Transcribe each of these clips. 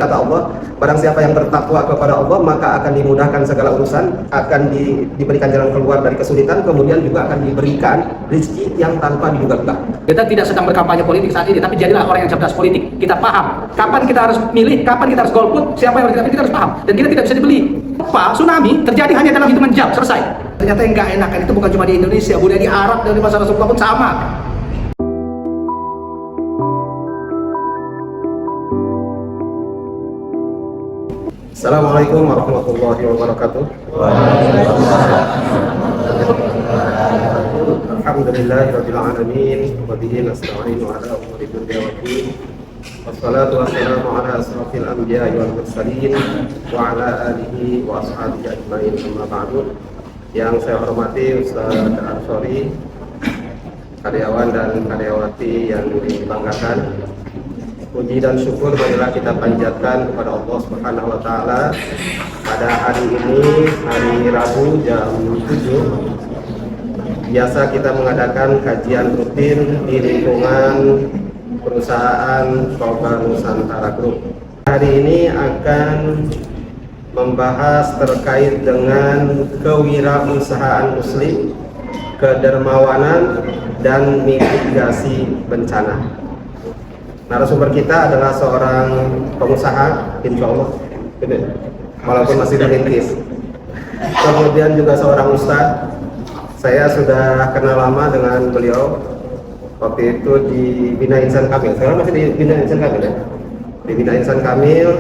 Kata Allah, barang siapa yang bertakwa kepada Allah maka akan dimudahkan segala urusan, akan diberikan jalan keluar dari kesulitan, kemudian juga akan diberikan rezeki yang tanpa diduga-duga. Kita tidak sedang berkampanye politik saat ini, tapi jadilah orang yang cerdas politik. Kita paham kapan kita harus milih, kapan kita harus golput, siapa yang harus kita harus paham, dan kita tidak bisa dibeli. Tsunami terjadi hanya dalam hitungan jam, selesai. Ternyata yang gak enakan itu bukan cuma di Indonesia, budaya di Arab dan di masa Rasulullah pun sama. Assalamualaikum warahmatullahi wabarakatuh. Alhamdulillahirabbil alamin wa bihi nasta'inu ala umuri dunya waddin. Wassalatu wassalamu ala asrofil anbiya'i wal mursalin wa ala alihi wa ashabihi ajmain, amma ba'du. Yang saya hormati Ustaz Arsyori, karyawan dan karyawati yang dibanggakan, puji dan syukur marilah kita panjatkan kepada Allah Subhanahu wa taala pada hari ini, hari Rabu jam 7. Biasa kita mengadakan kajian rutin di lingkungan perusahaan Toba Nusantara Group. Hari ini akan membahas terkait dengan kewirausahaan muslim, kedermawanan dan mitigasi bencana. Narasumber kita adalah seorang pengusaha, insya Allah, walaupun masih merintis. Kemudian juga seorang ustadz. Saya sudah kenal lama dengan beliau. Waktu itu di Bina Insan Kamil. Sekarang masih di Bina Insan Kamil ya. Di Bina Insan Kamil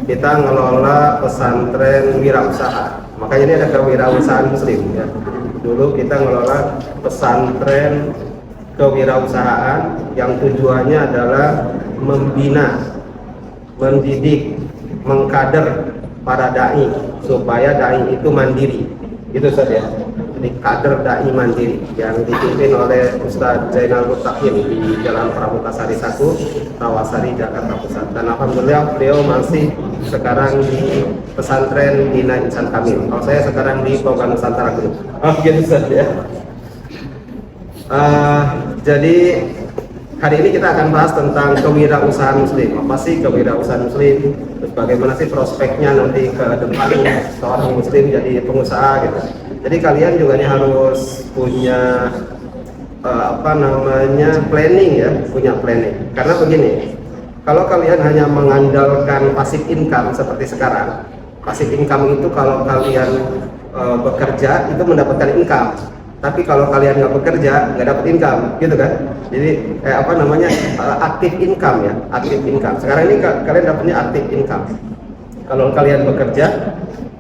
kita ngelola pesantren wirausaha. Makanya ini ada kewirausahaan muslim ya. Dulu kita ngelola pesantren kewirausahaan yang tujuannya adalah membina, mendidik, mengkader para dai supaya dai itu mandiri. Itu saja. Jadi kader dai mandiri yang dipimpin oleh Ustadz Zainal Mutakin di Jalan Pramuka Sari 1, Rawasari, Jakarta Pusat. Dan alhamdulillah beliau masih sekarang di pesantren Bina Insan Kamil. Kalau saya sekarang di Toba Nusantara Group. Oh gitu saja. Jadi hari ini kita akan bahas tentang kewirausahaan muslim. Apa sih kewirausahaan muslim? Terus bagaimana sih prospeknya nanti ke depan seorang muslim jadi pengusaha gitu. Jadi kalian juga nih harus punya planning ya, punya planning. Karena begini, kalau kalian hanya mengandalkan passive income seperti sekarang, passive income itu kalau kalian bekerja itu mendapatkan income. Tapi kalau kalian nggak bekerja, nggak dapat income, gitu kan? Jadi aktif income ya, aktif income. Sekarang ini kalian dapatnya aktif income. Kalau kalian bekerja,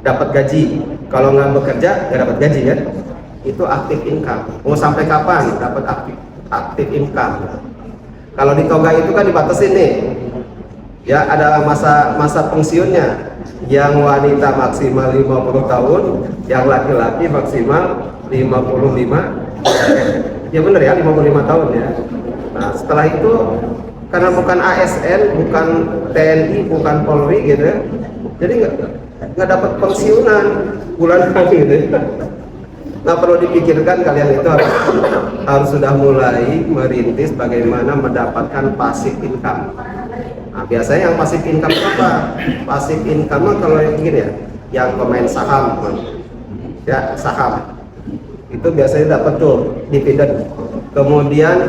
dapat gaji. Kalau nggak bekerja, nggak dapat gaji kan? Itu aktif income. Mau sampai kapan dapat aktif income? Kalau di Toga itu kan dibatasin nih. Ya, ada masa pensiunnya. Yang wanita maksimal 50 tahun, yang laki-laki maksimal 55. Ya bener ya, 55 tahun ya. Nah, setelah itu karena bukan ASN, bukan TNI, bukan Polri gitu ya, jadi nggak dapat pensiunan bulanan gitu. Nah, perlu dipikirkan kalian itu harus sudah mulai merintis bagaimana mendapatkan passive income. Nah, biasanya yang passive income apa? Passive income kalau yang gini ya, yang pemain saham, ya saham itu biasanya dapat tuh dividen. Kemudian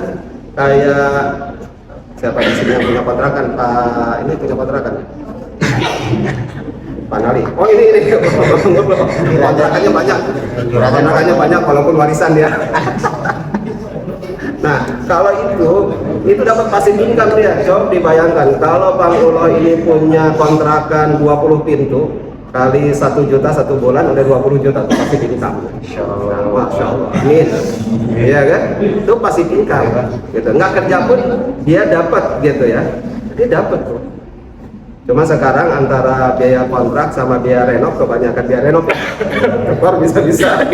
kayak siapa di sini yang punya kontrakan? Pak ini punya kontrakan. Pak Nali. Oh ini kontrakannya banyak. Kontrakannya banyak walaupun warisan ya. Nah, kalau itu dapat passive income dia. Coba dibayangkan kalau Bang Ulo ini punya kontrakan 20 pintu kali 1 juta 1 bulan udah 20 juta tuh passive income. Masya Allah. Amin. Iya kan? Itu passive income. Gitu. Nggak kerja pun dia dapat gitu ya. Dia dapat tuh. Cuma sekarang antara biaya kontrak sama biaya renov, kebanyakan biaya renov. Tekor bisa-bisa.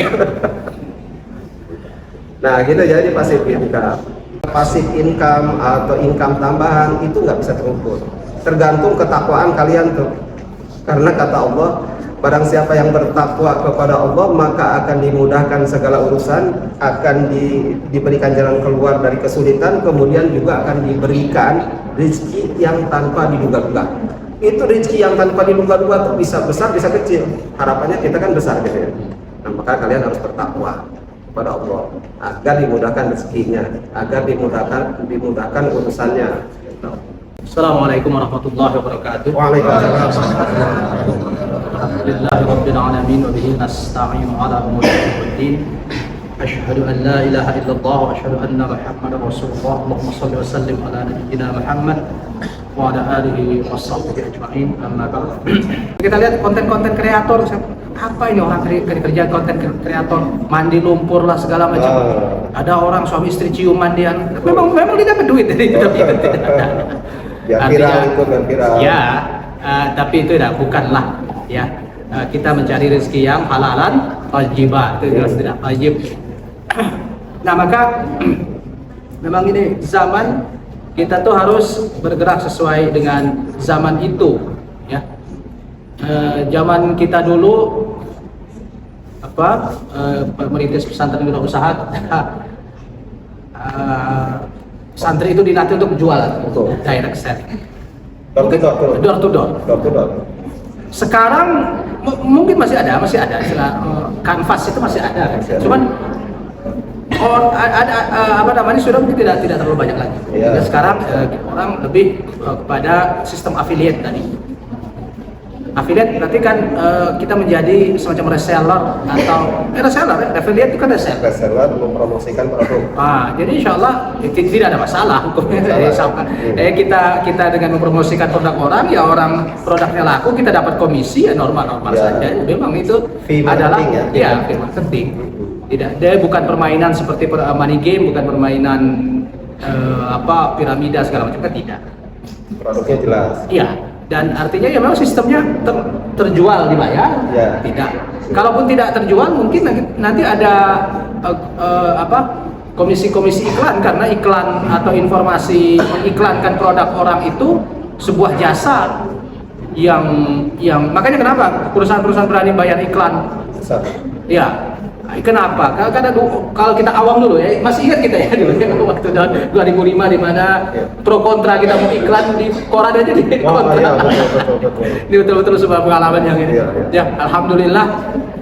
Nah gitu, jadi passive income. Passive income atau income tambahan itu nggak bisa terukur. Tergantung ketakwaan kalian tuh. Karena kata Allah, barang siapa yang bertakwa kepada Allah maka akan dimudahkan segala urusan, akan diberikan jalan keluar dari kesulitan, kemudian juga akan diberikan rezeki yang tanpa diduga-duga. itu rezeki yang tanpa diduga-duga tuh bisa besar bisa kecil. Harapannya kita kan besar gitu ya. Nah, maka kalian harus bertakwa kepada Allah agar dimudahkan rezekinya, agar dimudahkan urusannya. Assalamualaikum warahmatullahi wabarakatuh. Waalaikumsalam. Alhamdulillahirabbil alamin wa bihi nasta'inu ala umuri din. Asyhadu an la ilaha illallah wa asyhadu anna Muhammadar Rasulullah. Allahumma shalli wa sallim ala nabiyyina Muhammad wa ala alihi washabbihi ajma'in. Amma ba'd. Kita lihat konten-konten kreator, apa ini orang kerja konten kreator, mandi lumpur lah segala macam. Ada orang suami istri cium mandian. Memang dia dapat duit dari itu, tapi tidak ada. Ya, viral. Ya, tapi itu bukanlah ya. Kita mencari rezeki yang halalan wajibah, itu jelas tidak wajib. Nah, maka memang ini zaman kita tuh harus bergerak sesuai dengan zaman itu ya. Zaman kita dulu merintis pesantren wirausaha, santri itu dilatih untuk jualan, direct selling, door to door. Sekarang mungkin masih ada kanvas itu masih ada, cuman sudah mungkin tidak terlalu banyak lagi. Yeah. Sekarang orang lebih kepada sistem affiliate tadi. Affiliate berarti kan kita menjadi semacam reseller atau affiliate itu kan reseller mempromosikan produk. Jadi insya Allah tidak ada masalah hukumnya. Kita dengan mempromosikan produk orang, ya orang produknya laku, kita dapat komisi, ya normal saja. Memang itu adalah fee marketing. Tidak, dia bukan permainan seperti money game, bukan permainan piramida segala macam, kan tidak. Produknya jelas. Iya. Dan artinya ya memang sistemnya terjual dibayar, tidak. Kalaupun tidak terjual, mungkin nanti ada komisi-komisi iklan, karena iklan atau informasi mengiklankan produk orang itu sebuah jasa yang makanya kenapa perusahaan-perusahaan berani bayar iklan? Ya. Kenapa? Karena kalau kita awam dulu ya, masih ingat kita ya dulu waktu tahun 2005 di mana pro kontra kita mau iklan di koran aja di kontra. Ini betul-betul sebuah pengalaman yang ini. Ya, alhamdulillah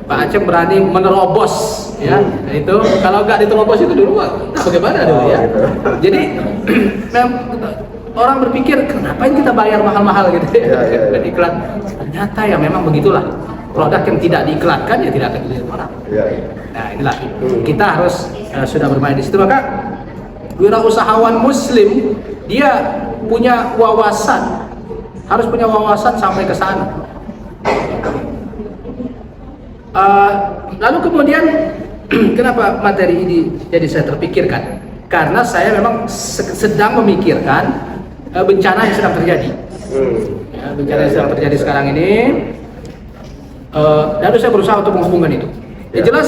Pak Aceh berani menerobos ya. Itu kalau nggak diterobos itu dulu bagaimana dulu ya. Jadi orang berpikir kenapa ini kita bayar mahal-mahal gitu ya. Iklan. Ternyata ya memang begitulah. Produk yang tidak diiklankan ya tidak akan dilihat orang. Nah, inilah kita harus sudah bermain di situ. Maka wirausahawan muslim dia punya wawasan, harus punya wawasan sampai ke sana. Lalu kemudian kenapa materi ini jadi saya terpikirkan? Karena saya memang sedang memikirkan bencana yang sedang terjadi. Bencana yang sedang terjadi sekarang ini. Lalu saya berusaha untuk menghubungkan itu. Ya jelas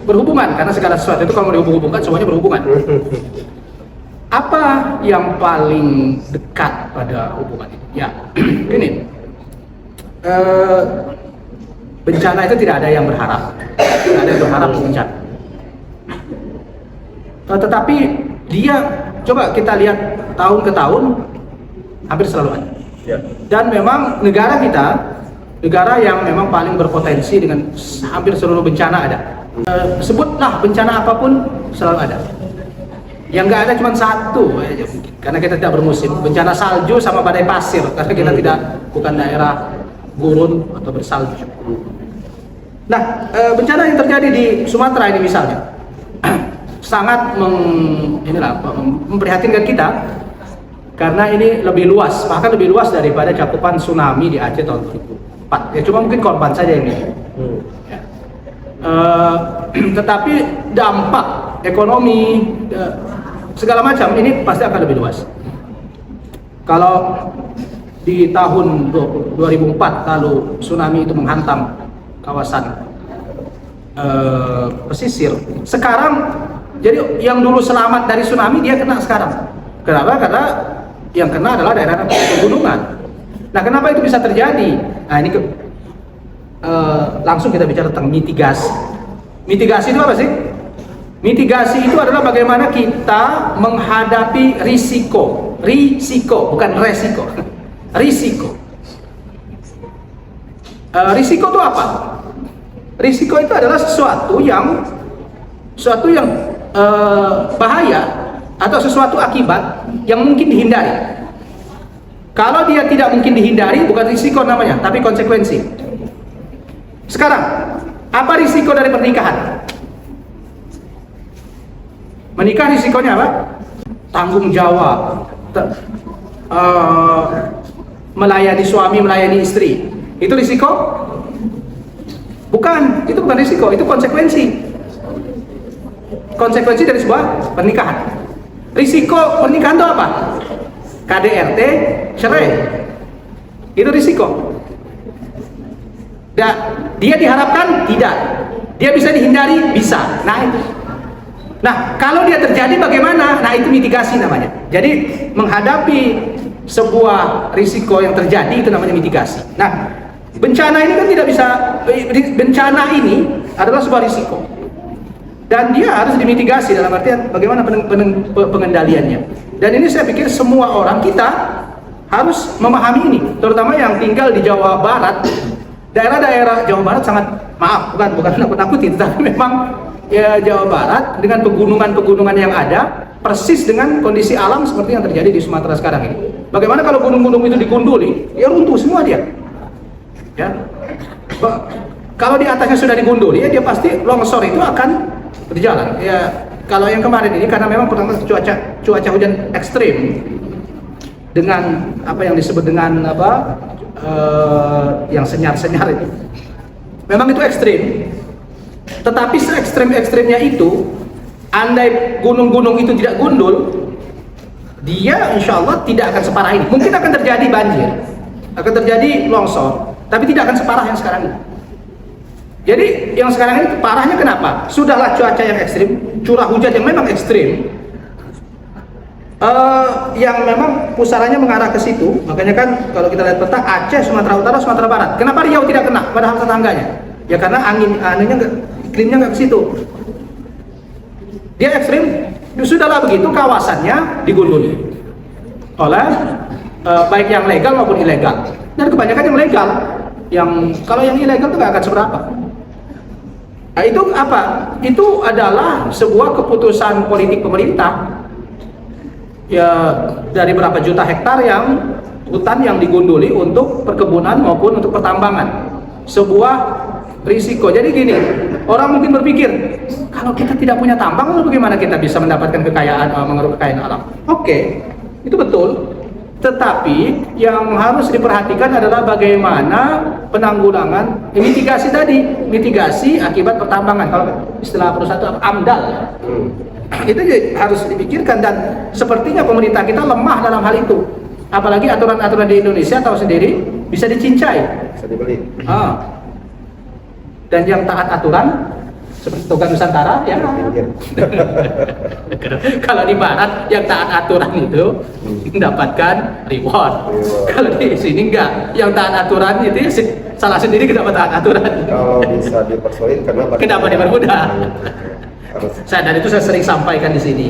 berhubungan, karena segala sesuatu itu kalau mau dihubung-hubungkan semuanya berhubungan. Apa yang paling dekat pada hubungan itu? Ya, ini bencana itu tidak ada yang berharap, tidak ada yang berharap bencana. Tetapi dia, coba kita lihat tahun ke tahun hampir selalu ada. Dan memang negara kita, negara yang memang paling berpotensi dengan hampir seluruh bencana ada. Sebutlah bencana apapun selalu ada. Yang nggak ada cuma satu aja mungkin, karena kita tidak bermusim. Bencana salju sama badai pasir, karena kita bukan daerah gurun atau bersalju. Nah, bencana yang terjadi di Sumatera ini misalnya sangat memprihatinkan kita, karena ini lebih luas, bahkan lebih luas daripada cakupan tsunami di Aceh tahun 2004. Ya cuma mungkin korban saja ini. Tetapi dampak ekonomi segala macam ini pasti akan lebih luas. Kalau di tahun 2004 lalu tsunami itu menghantam kawasan pesisir, sekarang jadi yang dulu selamat dari tsunami dia kena sekarang. Kenapa? Karena yang kena adalah daerah pegunungan. Nah, kenapa itu bisa terjadi? Nah, ini langsung kita bicara tentang mitigasi. Mitigasi itu apa sih? Mitigasi itu adalah bagaimana kita menghadapi risiko, bukan resiko. Risiko. Risiko itu apa? Risiko itu adalah sesuatu yang bahaya atau sesuatu akibat yang mungkin dihindari. Kalau dia tidak mungkin dihindari, bukan risiko namanya, tapi konsekuensi. Sekarang, apa risiko dari pernikahan? Menikah risikonya apa? Tanggung jawab, melayani suami, melayani istri. Itu risiko? Bukan, itu bukan risiko, itu konsekuensi. Konsekuensi dari sebuah pernikahan. Risiko pernikahan itu apa? KDRT, cerai. Itu risiko. Dia diharapkan? Tidak. Dia bisa dihindari? Bisa. Nah, kalau dia terjadi bagaimana? Nah, itu mitigasi namanya. Jadi, menghadapi sebuah risiko yang terjadi itu namanya mitigasi. Nah, bencana ini kan tidak bisa, bencana ini adalah sebuah risiko. Dan dia harus dimitigasi dalam artian bagaimana pengendaliannya. Dan ini saya pikir semua orang kita harus memahami ini, terutama yang tinggal di Jawa Barat. Daerah-daerah Jawa Barat sangat, maaf, bukan nakut-nakutin, tapi memang ya Jawa Barat dengan pegunungan-pegunungan yang ada persis dengan kondisi alam seperti yang terjadi di Sumatera sekarang ini. Bagaimana kalau gunung-gunung itu digunduli, ya runtuh semua dia. Ya. Kalau di atasnya sudah digunduli, ya dia pasti longsor itu akan berjalan. Ya, kalau yang kemarin ini karena memang pertama cuaca hujan ekstrim dengan apa yang disebut dengan yang senyar-senyar itu. Memang itu ekstrim. Tetapi se-ekstrim-ekstrimnya itu, andai gunung-gunung itu tidak gundul, dia insya Allah tidak akan separah ini. Mungkin akan terjadi banjir, akan terjadi longsor, tapi tidak akan separah yang sekarang ini. Jadi yang sekarang ini parahnya kenapa? Sudahlah cuaca yang ekstrim, curah hujan yang memang ekstrim, yang memang pusarannya mengarah ke situ. Makanya kan kalau kita lihat peta Aceh, Sumatera Utara, Sumatera Barat. Kenapa Riau tidak kena padahal tetangganya? Ya karena anginnya iklimnya nggak ke situ. Dia ekstrim. Sudahlah begitu kawasannya digunduli oleh baik yang legal maupun ilegal. Dan kebanyakan yang legal. Yang kalau yang ilegal itu nggak akan seberapa. Nah, itu apa? Itu adalah sebuah keputusan politik pemerintah. Ya dari berapa juta hektar yang hutan yang digunduli untuk perkebunan maupun untuk pertambangan. Sebuah risiko. Jadi gini, orang mungkin berpikir, kalau kita tidak punya tambang, lalu bagaimana kita bisa mendapatkan kekayaan, mengeruk kekayaan alam? Oke, itu betul. Tetapi yang harus diperhatikan adalah bagaimana penanggulangan, mitigasi tadi, mitigasi akibat pertambangan. Kalau istilah perusahaan itu AMDAL, itu harus dipikirkan dan sepertinya pemerintah kita lemah dalam hal itu. Apalagi aturan-aturan di Indonesia tahu sendiri bisa dicincai, bisa dibeli. Dan yang taat aturan seperti Toga Nusantara ya. Kalau di barat yang taat aturan itu mendapatkan reward. Kalau di sini enggak, yang taat aturan itu ya salah sendiri kenapa taat aturan. Kalau bisa dipersulit kenapa dipermudah? Dan itu saya sering sampaikan di sini.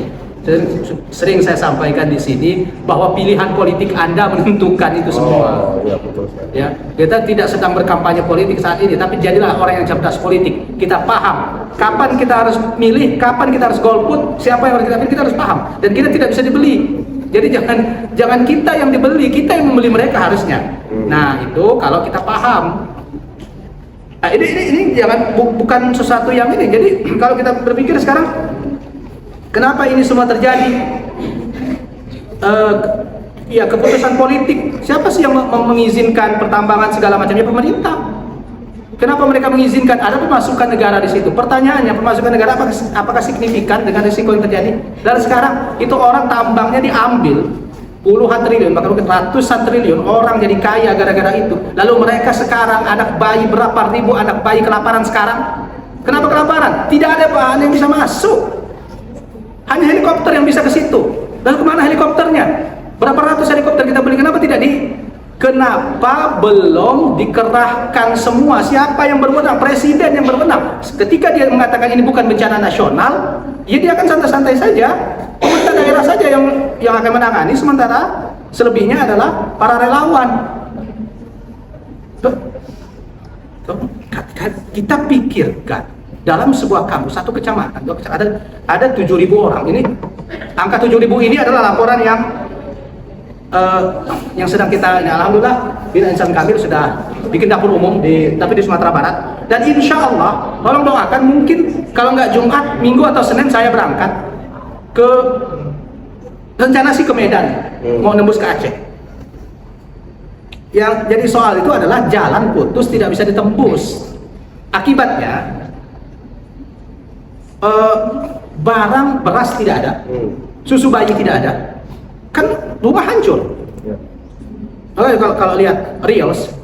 Sering saya sampaikan di sini bahwa pilihan politik Anda menentukan itu semua. Ya, betul. Ya, kita tidak sedang berkampanye politik saat ini, tapi jadilah orang yang cerdas politik. Kita paham kapan kita harus milih, kapan kita harus golput, siapa yang harus kita pilih, kita harus paham. Dan kita tidak bisa dibeli. Jadi jangan kita yang dibeli, kita yang membeli mereka harusnya. Nah, itu kalau kita paham. Nah, ini jangan bukan sesuatu yang ini. Jadi kalau kita berpikir sekarang, kenapa ini semua terjadi? Ya keputusan politik. Siapa sih yang mengizinkan pertambangan segala macamnya? Pemerintah. Kenapa mereka mengizinkan? Ada pemasukan negara di situ. Pertanyaannya, pemasukan negara apakah signifikan dengan risiko yang terjadi? Dan sekarang itu orang tambangnya diambil puluhan triliun, bahkan mungkin ratusan triliun orang jadi kaya gara-gara itu. Lalu mereka sekarang anak bayi berapa ribu anak bayi kelaparan sekarang? Kenapa kelaparan? Tidak ada bahan yang bisa masuk. Hanya helikopter yang bisa ke situ. Lalu kemana helikopternya? Berapa ratus helikopter kita beli? Kenapa tidak Kenapa belum dikerahkan semua? Siapa yang berwenang? Presiden yang berwenang. Ketika dia mengatakan ini bukan bencana nasional, ya dia akan santai-santai saja. Pemerintah daerah saja yang akan menangani, sementara selebihnya adalah para relawan. Kita pikirkan dalam sebuah kampus, satu kecamatan, ada 7.000 orang. Ini angka 7.000 ini adalah laporan yang sedang kita, alhamdulillah Bina Insan Kamil sudah bikin dapur umum tapi di Sumatera Barat, dan insya Allah tolong doakan, mungkin kalau nggak Jumat, Minggu atau Senin saya berangkat ke, rencana sih ke Medan, mau nembus ke Aceh. Yang jadi soal itu adalah jalan putus, tidak bisa ditembus. Akibatnya barang beras tidak ada, susu bayi tidak ada, kan rumah hancur. Kalau lihat reels,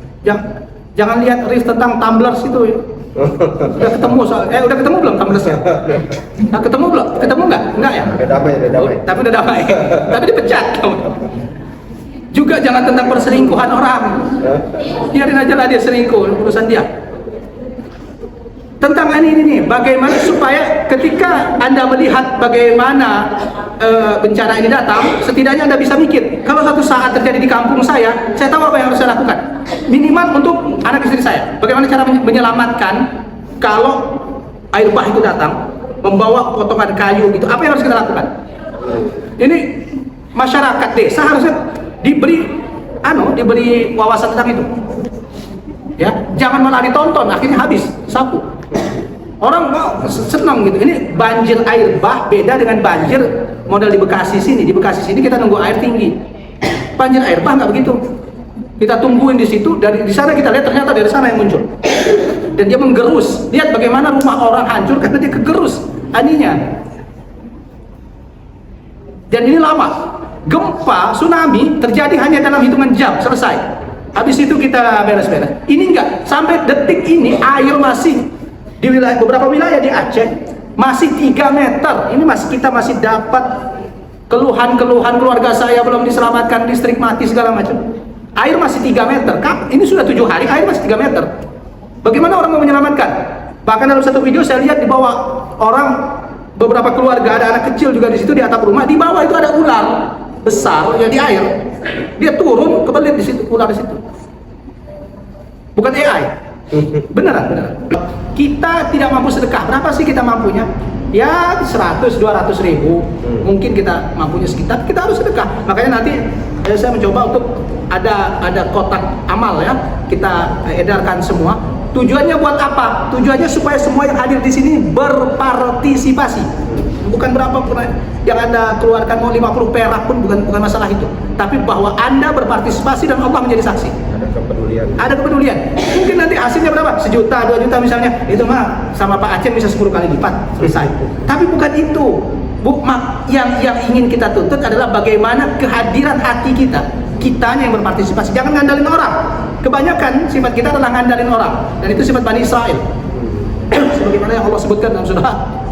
jangan lihat reels tentang tumblers itu. Udah ketemu udah ketemu belum tumblersnya? Nah, ketemu belum? Ketemu nggak ya? Udah damai. Tapi udah damai. Tapi dipecat. Juga jangan tentang perselingkuhan orang. Biarin aja lah dia selingkuh, urusan dia. Tentang ini nih, bagaimana supaya ketika Anda melihat bagaimana bencana ini datang, setidaknya Anda bisa mikir, kalau suatu saat terjadi di kampung saya tahu apa yang harus saya lakukan. Minimal untuk anak istri saya, bagaimana cara menyelamatkan kalau air bah itu datang, membawa potongan kayu gitu, apa yang harus kita lakukan? Ini masyarakat desa harusnya diberi wawasan tentang itu. Ya, jangan malah ditonton, akhirnya habis sapu. Orang mau senang gitu. Ini banjir air bah beda dengan banjir model di Bekasi sini. Di Bekasi sini kita nunggu air tinggi. Banjir air bah nggak begitu. Kita tungguin di situ, di sana kita lihat ternyata dari sana yang muncul. Dan dia menggerus. Lihat bagaimana rumah orang hancur karena dia kegerus aninya. Dan ini lama. Gempa, tsunami terjadi hanya dalam hitungan jam, selesai. Habis itu kita beres-beres. Ini enggak, sampai detik ini air masih di beberapa wilayah di Aceh masih 3 meter. Ini kita masih dapat keluhan-keluhan keluarga saya belum diselamatkan, listrik mati segala macam. Air masih 3 meter. Ini sudah 7 hari, air masih 3 meter. Bagaimana orang mau menyelamatkan? Bahkan dalam satu video saya lihat di bawah orang, beberapa keluarga, ada anak kecil juga di situ di atap rumah. Di bawah itu ada ular besar yang di air. Dia turun kebelit di situ, ular di situ. Bukan AI. Beneran. Kita tidak mampu sedekah. Berapa sih kita mampunya? Ya 100-200 ribu. Mungkin kita mampunya sekitar. Kita harus sedekah. Makanya nanti saya mencoba untuk ada kotak amal ya. Kita edarkan semua. Tujuannya buat apa? Tujuannya supaya semua yang hadir di sini berpartisipasi. Bukan berapa pun yang Anda keluarkan, mau 50 perak pun bukan masalah itu. Tapi bahwa Anda berpartisipasi dan Allah menjadi saksi. Ada kepedulian. Mungkin nanti hasilnya berapa? 1 juta, 2 juta misalnya. Itu mah sama Pak Aceh bisa 10 kali lipat selesai. Tapi bukan itu. Yang ingin kita tuntut adalah bagaimana kehadiran hati kita. Kitanya yang berpartisipasi. Jangan ngandalin orang. Kebanyakan sifat kita adalah ngandalin orang. Dan itu sifat Bani Israel. Sebagaimana yang Allah sebutkan dalam surah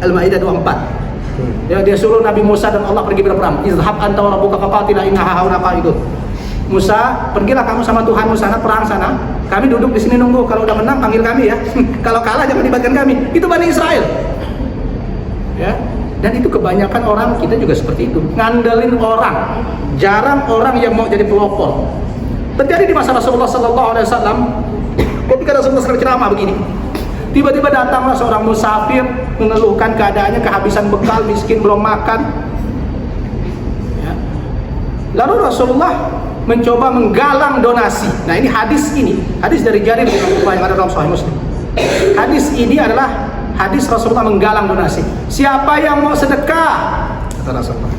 Al-Maidah 24. Dia suruh Nabi Musa dan Allah pergi berperang. Izhab anta wa rabbuka faqatila inna hauna qa'idun. Musa, pergilah kamu sama Tuhanmu sana, perang sana. Kami duduk di sini nunggu. Kalau udah menang panggil kami ya. Kalau kalah jangan libatkan kami. Itu Bani Israel. Ya. Dan itu kebanyakan orang kita juga seperti itu. Ngandelin orang. Jarang orang yang mau jadi pelopor. Terjadi di masa Rasulullah SAW. Ketika Rasulullah SAW ceramah begini. Tiba-tiba datanglah seorang musafir mengeluhkan keadaannya, kehabisan bekal, miskin, belum makan. Ya. Lalu Rasulullah mencoba menggalang donasi. Nah ini hadis dari Jarir bin Abdullah yang ada dalam Sahih Muslim. Hadis ini adalah hadis Rasulullah menggalang donasi. Siapa yang mau sedekah? Kata Rasulullah.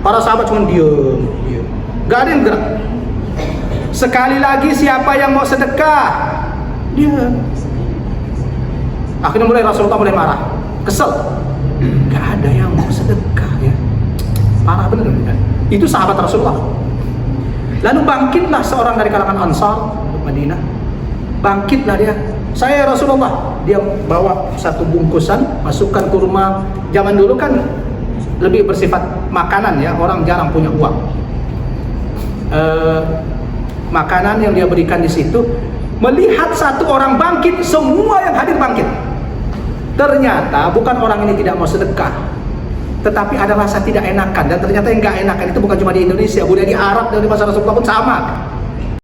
Para sahabat cuma diam. Gak ada yang gerak. Sekali lagi, siapa yang mau sedekah? Diam. Akhirnya Rasulullah mulai marah, kesel. Gak ada yang mau sedekah ya. Parah bener kan? Itu sahabat Rasulullah. Lalu bangkitlah seorang dari kalangan Ansar Madinah. Bangkitlah dia. Saya Rasulullah. Dia bawa satu bungkusan, masukkan kurma. Zaman dulu kan lebih bersifat makanan ya. Orang jarang punya uang. Makanan yang dia berikan di situ. Melihat satu orang bangkit, semua yang hadir bangkit. Ternyata bukan orang ini tidak mau sedekah, tetapi ada rasa tidak enakan. Dan ternyata yang gak enakan itu bukan cuma di Indonesia, budaya di Arab dan di masa Rasulullah pun sama.